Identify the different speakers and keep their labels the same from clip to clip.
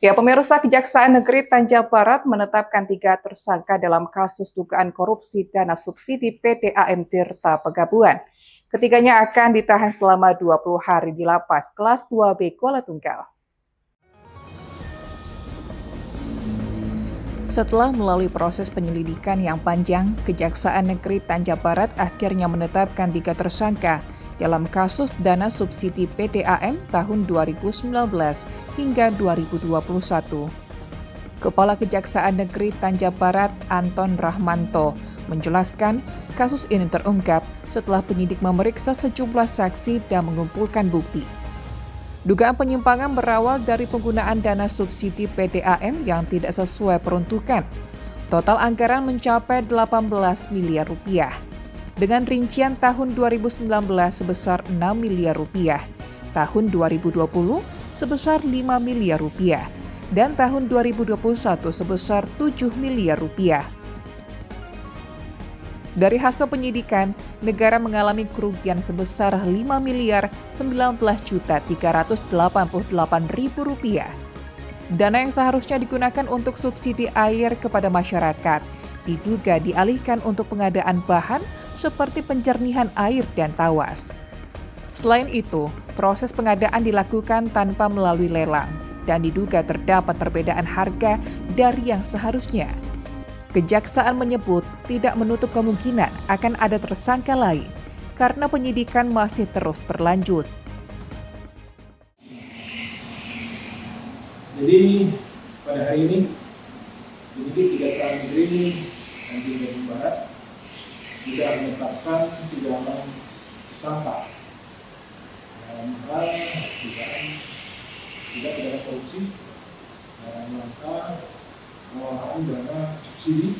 Speaker 1: Ya, pemirsa Kejaksaan Negeri Tanjung Barat menetapkan 3 tersangka dalam kasus dugaan korupsi dana subsidi PDAM Tirta Pegabuan. Ketiganya akan ditahan selama 20 hari di lapas kelas 2B Kuala Tunggal. Setelah melalui proses penyelidikan yang panjang, Kejaksaan Negeri Tanjung Barat akhirnya menetapkan 3 tersangka dalam kasus dana subsidi PDAM tahun 2019 hingga 2021. Kepala Kejaksaan Negeri Tanjung Barat, Anton Rahmanto, menjelaskan kasus ini terungkap setelah penyidik memeriksa sejumlah saksi dan mengumpulkan bukti. Dugaan penyimpangan berawal dari penggunaan dana subsidi PDAM yang tidak sesuai peruntukan. Total anggaran mencapai 18 miliar rupiah. Dengan rincian tahun 2019 sebesar 6 miliar rupiah, tahun 2020 sebesar 5 miliar rupiah, dan tahun 2021 sebesar 7 miliar rupiah. Dari hasil penyidikan, negara mengalami kerugian sebesar 5.019.388.000 rupiah. Dana yang seharusnya digunakan untuk subsidi air kepada masyarakat diduga dialihkan untuk pengadaan bahan seperti penjernihan air dan tawas. Selain itu, proses pengadaan dilakukan tanpa melalui lelang dan diduga terdapat perbedaan harga dari yang seharusnya. Kejaksaan menyebut tidak menutup kemungkinan akan ada tersangka lain karena penyidikan masih terus berlanjut.
Speaker 2: Jadi pada hari ini penyidik Kejaksaan Negeri Tanjung Barat sudah menetapkan 3 orang tersangka dalam hal dugaan tidak pidana korupsi dalam rangka pengelolaan dana subsidi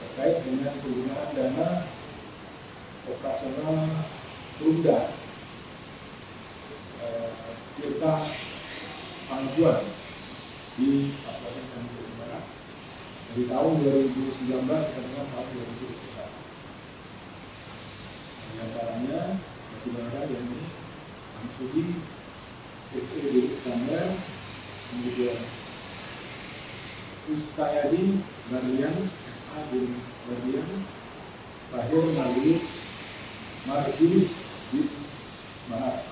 Speaker 2: terkait dengan penggunaan dana operasional Perumda Tirta Pegabuan di Kabupaten Tanjung Barat dari tahun 2019 sampai dengan tahun 2021. Di antaranya batubara yakni Samsudi, SED Iskandar, kemudian Ustayadi Barlian, SA bin Barlian, Bahir Margis bin Barat.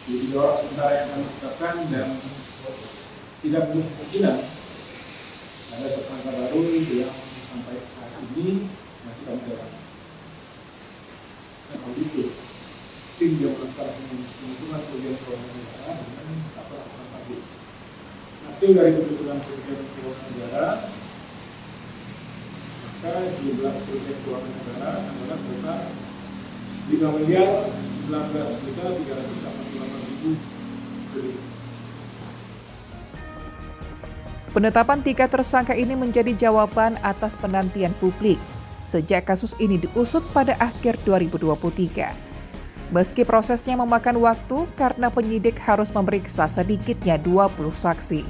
Speaker 2: Jadi 2 orang sementara yang kami tetapkan dan tidak menutup kemungkinan ada tersangka baru yang sampai saat ini masih kami dalami. Nah, itu tim yang antara penghitungan kerugian keuangan negara dengan laporan pagi. Hasil dari penghitungan kerugian keuangan negara, maka jumlah kerugian keuangan negara adalah sebesar 5.019.388.000 rupiah.
Speaker 1: Penetapan 3 tersangka ini menjadi jawaban atas penantian publik sejak kasus ini diusut pada akhir 2023. Meski prosesnya memakan waktu karena penyidik harus memeriksa sedikitnya 20 saksi.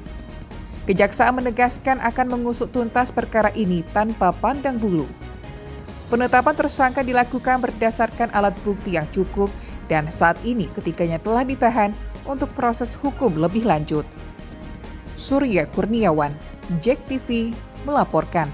Speaker 1: Kejaksaan menegaskan akan mengusut tuntas perkara ini tanpa pandang bulu. Penetapan tersangka dilakukan berdasarkan alat bukti yang cukup dan saat ini ketiganya telah ditahan untuk proses hukum lebih lanjut. Surya Kurniawan, JEK TV melaporkan.